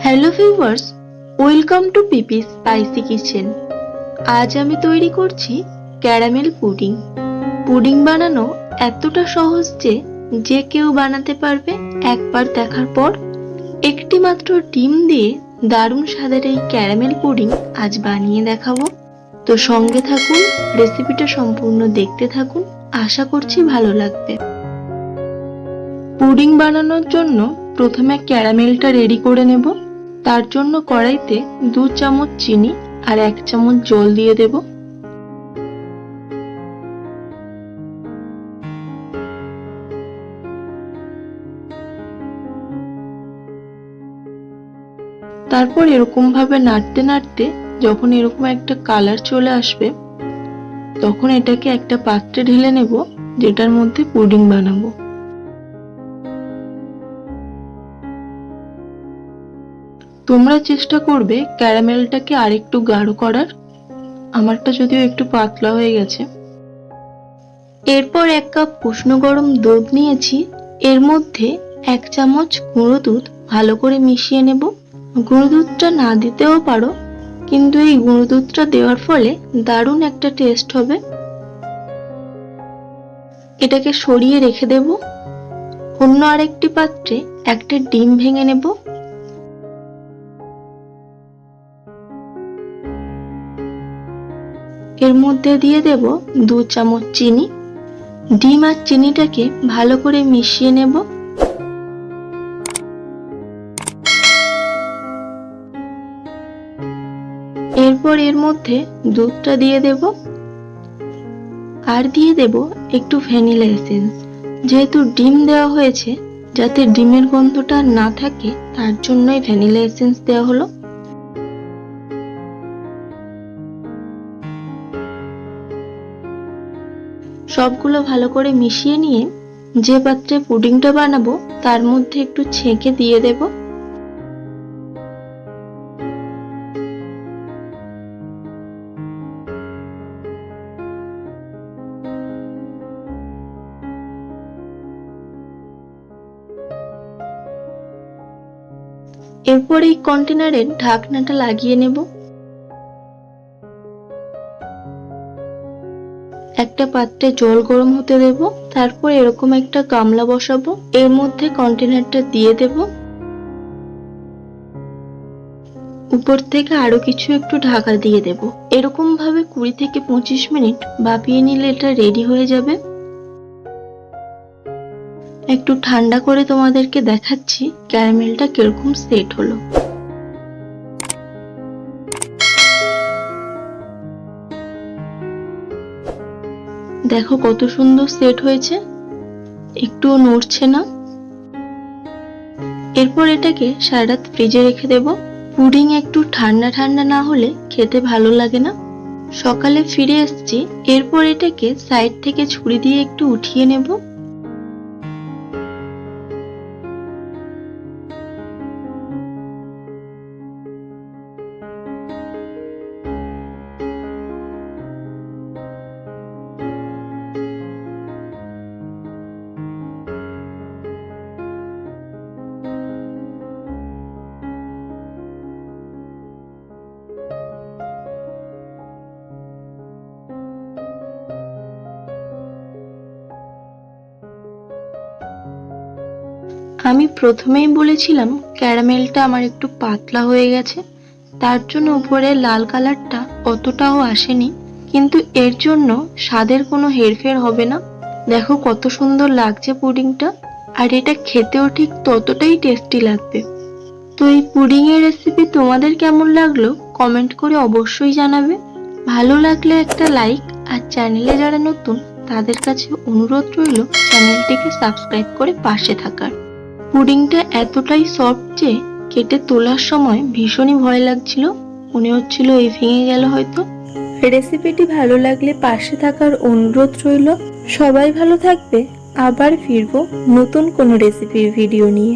Hello viewers, welcome to PP spicy kitchen. আজ আমি তৈরি করছি ক্যারামেল পুডিং। পুডিং বানানো এতটা সহজ যে কেউ বানাতে পারবে একবার দেখার পর। একটি মাত্র ডিম দিয়ে দারুণ স্বাদের এই ক্যারামেল পুডিং আজ বানিয়ে দেখাবো। তো সঙ্গে থাকুন, রেসিপিটা সম্পূর্ণ দেখতে থাকুন, আশা করছি ভালো লাগবে। পুডিং বানানোর জন্য প্রথমে ক্যারামেলটা রেডি করে নেব। তার জন্য কড়াইতে 2 চামচ চিনি আর 1 চামচ জল দিয়ে দেব। তারপর এরকম ভাবে নাড়তে নাড়তে যখন এরকম একটা কালার চলে আসবে তখন এটাকে একটা পাত্রে ঢেলে নেব, যেটার মধ্যে পুডিং বানাবো। তোমরা চেষ্টা করবে ক্যারামেলটাকে আরেকটু গাঢ় করার। আমারটা যদিও একটু পাতলা হয়ে গেছে। এরপর 1 কাপ উষ্ণ গরম দুধ নিয়েছি। এর মধ্যে 1 চামচ গুঁড়ো দুধ ভালো করে মিশিয়ে নেব। গুঁড়ো দুধটা না দিতেও পারো, কিন্তু এই গুঁড়ো দুধটা দেওয়ার ফলে দারুণ একটা টেস্ট হবে। এটাকে সরিয়ে রেখে দেব। অন্য আরেকটি পাত্রে একটা ডিম ভেঙে নেব। এর মধ্যে দিয়ে দেব 2 চামচ চিনি। ডিম আর চিনিটাকে ভালো করে মিশিয়ে নেব। এরপর এর মধ্যে দুধটা দিয়ে দেব আর দিয়ে দেব একটু ভ্যানিলা এসেন্স। যেহেতু ডিম দেওয়া হয়েছে, যাতে ডিমের গন্ধটা না থাকে তার জন্যই ভ্যানিলা এসেন্স দেওয়া হলো। সবগুলো ভালো করে মিশিয়ে নিয়ে যে পাত্রে পুডিংটা বানাবো তার মধ্যে একটু ছেঁকে দিয়ে দেব। এরপর এই কন্টেনারের ঢাকনাটা লাগিয়ে নেব। একটা পাত্রে জল গরম হতে দেব। তারপর এরকম একটা গামলা বসাবো, এর মধ্যে কন্টেনারটা দিয়ে দেব। উপর থেকে আরো কিছু একটু ঢাকা দিয়ে দেব। এরকম ভাবে 20 থেকে 25 মিনিট ভাপিয়ে নিলে এটা রেডি হয়ে যাবে। একটু ঠান্ডা করে তোমাদেরকে দেখাচ্ছি ক্যারামেলটা কিরকম সেট হলো। দেখো কত সুন্দর সেট হয়েছে, একটুও নড়ছে না। এরপর এটাকে সারা রাত ফ্রিজে রেখে দেব। পুডিং একটু ঠান্ডা ঠান্ডা না হলে খেতে ভালো লাগে না। সকালে ফিরে এসেছি। এরপর এটাকে সাইড থেকে ছুরি দিয়ে একটু উঠিয়ে নেব। আমি প্রথমেই বলেছিলাম ক্যারামেলটা আমার একটু পাতলা হয়ে গেছে, তার জন্য উপরে লাল কালারটা অতটাও আসেনি। কিন্তু এর জন্য স্বাদের কোনো হেরফের হবে না। দেখো কত সুন্দর লাগছে পুডিংটা, আর এটা খেতেও ঠিক ততটাই টেস্টি লাগবে। তো এই পুডিং এর রেসিপি তোমাদের কেমন লাগলো কমেন্ট করে অবশ্যই জানাবে। ভালো লাগলে একটা লাইক, আর চ্যানেলে যারা নতুন তাদের কাছে অনুরোধ রইল চ্যানেলটিকে সাবস্ক্রাইব করে পাশে থাকার। পুডিংটা এতটাই সফট যে কেটে তোলার সময় ভীষণই ভয় লাগছিল, মনে হচ্ছিল এই ভেঙে গেল হয়তো। রেসিপিটি ভালো লাগলে পাশে থাকার অনুরোধ রইল। সবাই ভালো থাকবে। আবার ফিরবো নতুন কোনো রেসিপির ভিডিও নিয়ে।